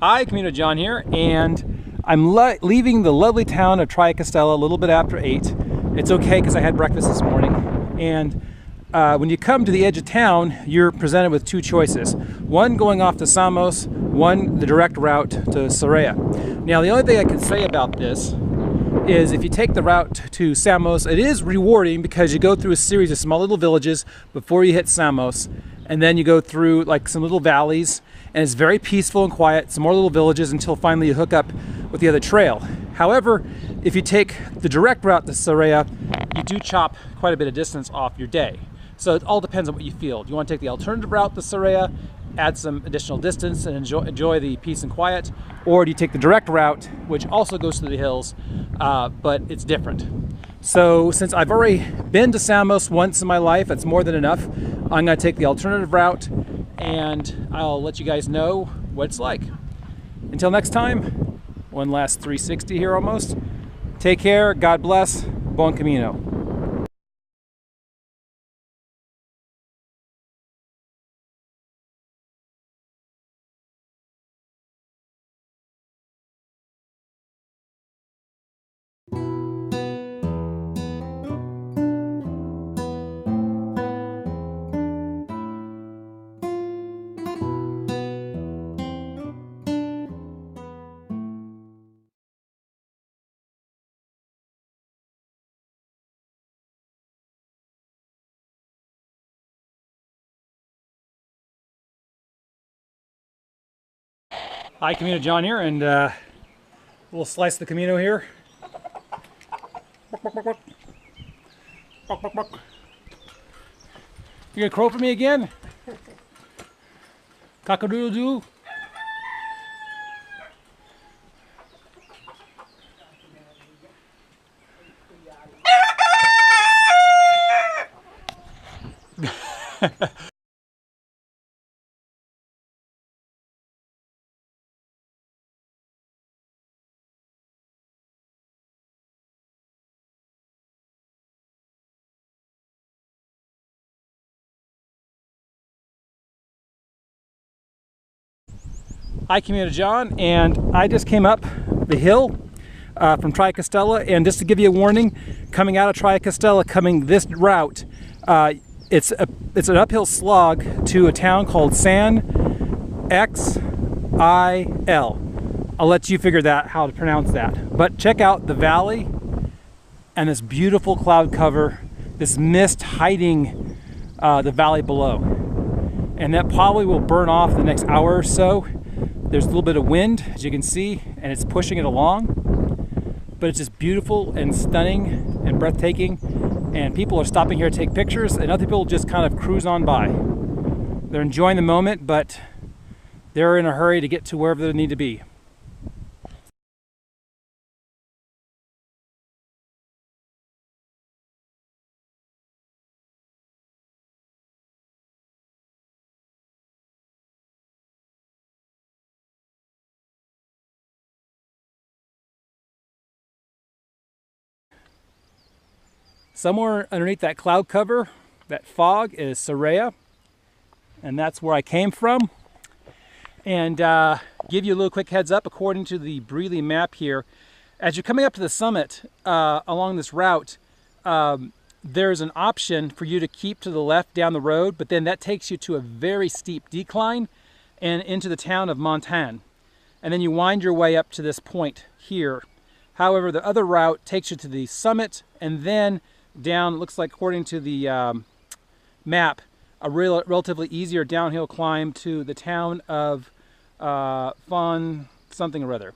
Hi, Camino John here, and I'm leaving the lovely town of Triacastela a little bit after 8. It's okay because I had breakfast this morning. And when you come to the edge of town, you're presented with two choices. One going off to Samos, one the direct route to Sarria. Now, the only thing I can say about this is if you take the route to Samos, it is rewarding because you go through a series of small little villages before you hit Samos, and then you go through like some little valleys, and it's very peaceful and quiet, some more little villages until finally you hook up with the other trail. However, if you take the direct route to Sarria, you do chop quite a bit of distance off your day. So it all depends on what you feel. Do you want to take the alternative route to Sarria, add some additional distance and enjoy the peace and quiet, or do you take the direct route, which also goes through the hills, but it's different. So since I've already been to Samos once in my life, that's more than enough. I'm going to take the alternative route, and I'll let you guys know what it's like. Until next time, one last 360 here almost. Take care, God bless, bon camino. Hi, Camino John here, and we'll slice the Camino here. You gonna crow for me again? Cock-a-doodle-doo. Hi, Camino John, and I just came up the hill from Triacastela, and just to give you a warning, coming out of Triacastela, coming this route, it's an uphill slog to a town called San X-I-L. I'll let you figure that how to pronounce that. But check out the valley and this beautiful cloud cover, this mist hiding the valley below. And that probably will burn off in the next hour or so. There's a little bit of wind, as you can see, and it's pushing it along. But it's just beautiful and stunning and breathtaking. And people are stopping here to take pictures, and other people just kind of cruise on by. They're enjoying the moment, but they're in a hurry to get to wherever they need to be. Somewhere underneath that cloud cover, that fog, is Sarria, and that's where I came from. And give you a little quick heads up, according to the Breely map here, as you're coming up to the summit along this route, there's an option for you to keep to the left down the road, but then that takes you to a very steep decline and into the town of Montagne. And then you wind your way up to this point here. However, the other route takes you to the summit and then down, looks like according to the map, a relatively easier downhill climb to the town of Fon something or other.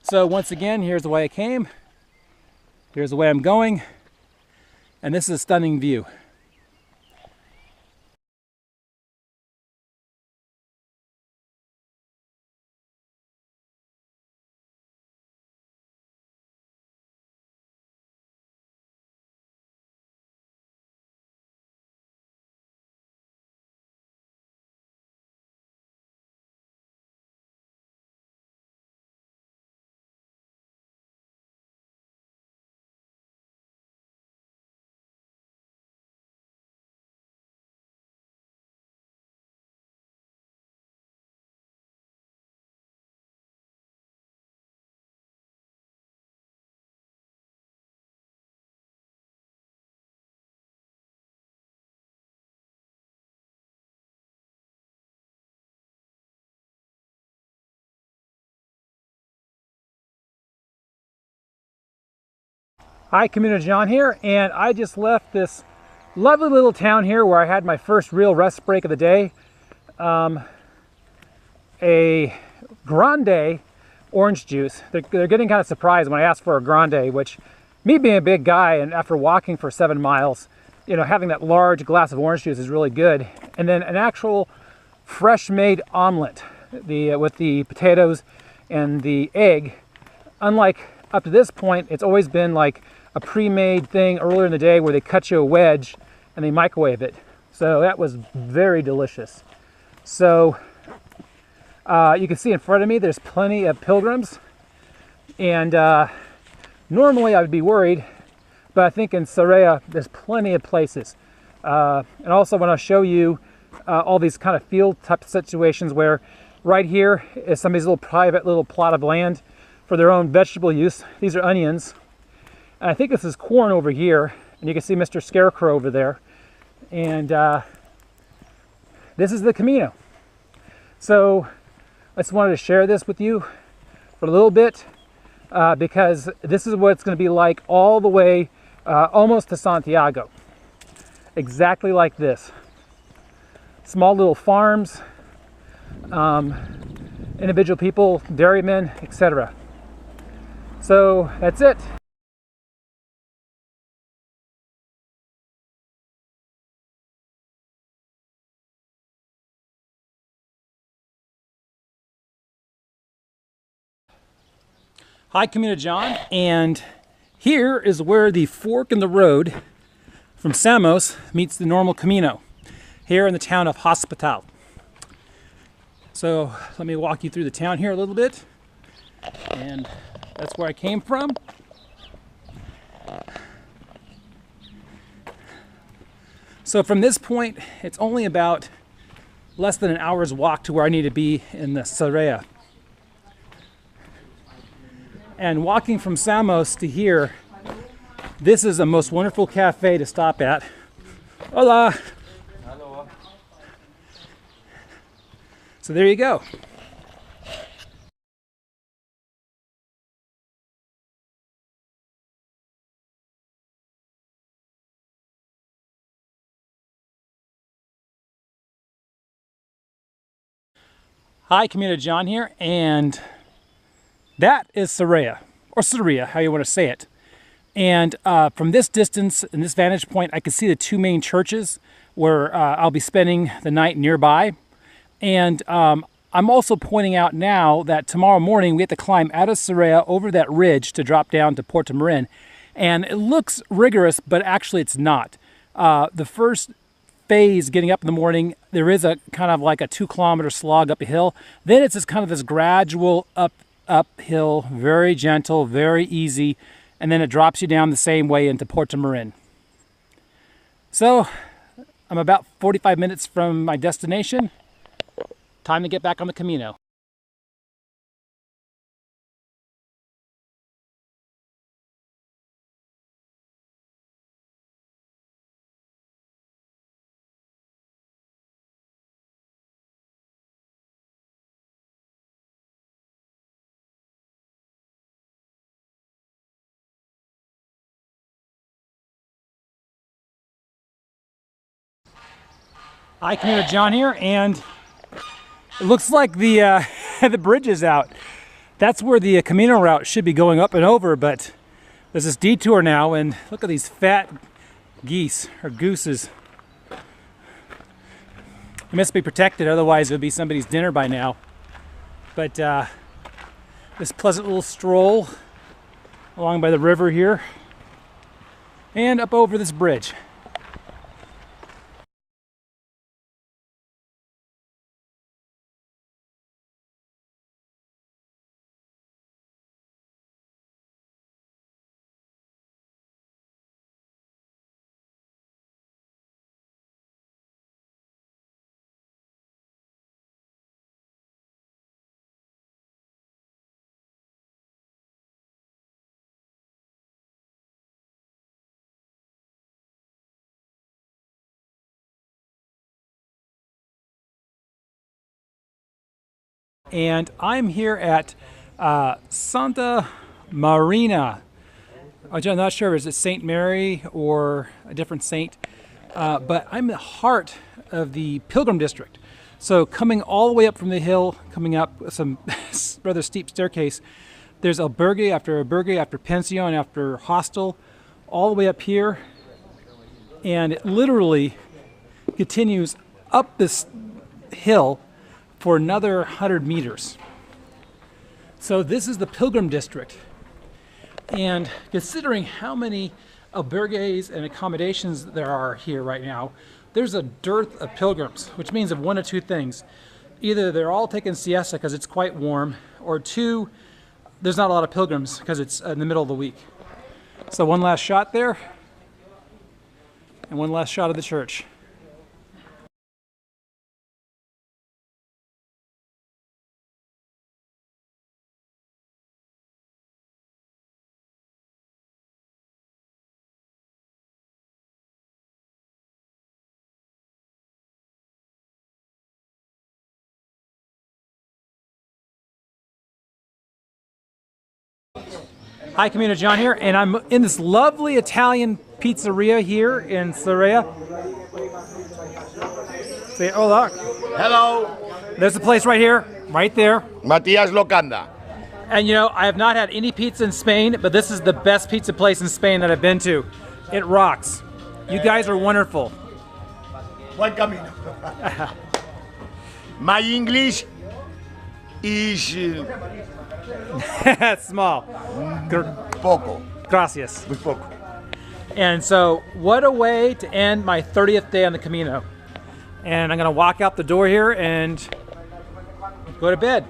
So once again, here's the way I came, here's the way I'm going, and this is a stunning view. Hi, Camino John here, and I just left this lovely little town here where I had my first real rest break of the day. A grande orange juice. They're getting kind of surprised when I asked for a grande, which, me being a big guy and after walking for 7 miles, you know, having that large glass of orange juice is really good. And then an actual fresh made omelet, with the potatoes and the egg. Unlike up to this point, it's always been like a pre-made thing earlier in the day where they cut you a wedge and they microwave it. So that was very delicious. So you can see in front of me there's plenty of pilgrims, and normally I would be worried, but I think in Sarria there's plenty of places. And also I want to show you all these kind of field type situations where right here is somebody's little private little plot of land for their own vegetable use. These are onions. And I think this is corn over here, and you can see Mr. Scarecrow over there. And this is the Camino. So I just wanted to share this with you for a little bit because this is what it's going to be like all the way almost to Santiago. Exactly like this. Small little farms, individual people, dairymen, etc. So that's it. Hi, Camino John, and here is where the fork in the road from Samos meets the normal Camino, here in the town of Hospital. So let me walk you through the town here a little bit, and that's where I came from. So from this point, it's only about less than an hour's walk to where I need to be in the Sarria. And walking from Samos to here, this is a most wonderful cafe to stop at. Hola! Hello. So there you go. Hi, Camino John here, and that is Sarria, or Sarria, how you want to say it. And from this distance, in this vantage point, I can see the two main churches where I'll be spending the night nearby. And I'm also pointing out now that tomorrow morning we have to climb out of Sarria over that ridge to drop down to Porto Marin. And it looks rigorous, but actually it's not. The first phase getting up in the morning, there is a kind of like a 2-kilometer slog up a hill. Then it's just kind of this gradual uphill, very gentle, very easy, and then it drops you down the same way into Porto Marin. So I'm about 45 minutes from my destination. Time to get back on the Camino. Hi, Camino John here, and it looks like the the bridge is out. That's where the Camino route should be going up and over, but there's this detour now, and look at these fat geese, or gooses. They must be protected, otherwise it would be somebody's dinner by now. But this pleasant little stroll along by the river here, and up over this bridge. And I'm here at Santa Marina. I'm not sure, is it St. Mary or a different saint? But I'm in the heart of the Pilgrim District. So coming all the way up from the hill, coming up some rather steep staircase, there's albergue after pension, after hostel, all the way up here. And it literally continues up this hill for another 100 meters. So this is the Pilgrim District. And considering how many albergues and accommodations there are here right now, there's a dearth of pilgrims, which means of one of two things. Either they're all taking siesta because it's quite warm, or two, there's not a lot of pilgrims because it's in the middle of the week. So one last shot there, and one last shot of the church. Hi Camino, John here, and I'm in this lovely Italian pizzeria here in Sarria. Say, hola. Hello, There's a place right here, right there. Matias Locanda. And you know, I have not had any pizza in Spain, but this is the best pizza place in Spain that I've been to. It rocks. You guys are wonderful. Buen camino. My English is Small. poco. Gracias. Muy poco. And so, what a way to end my 30th day on the Camino. And I'm gonna walk out the door here and go to bed.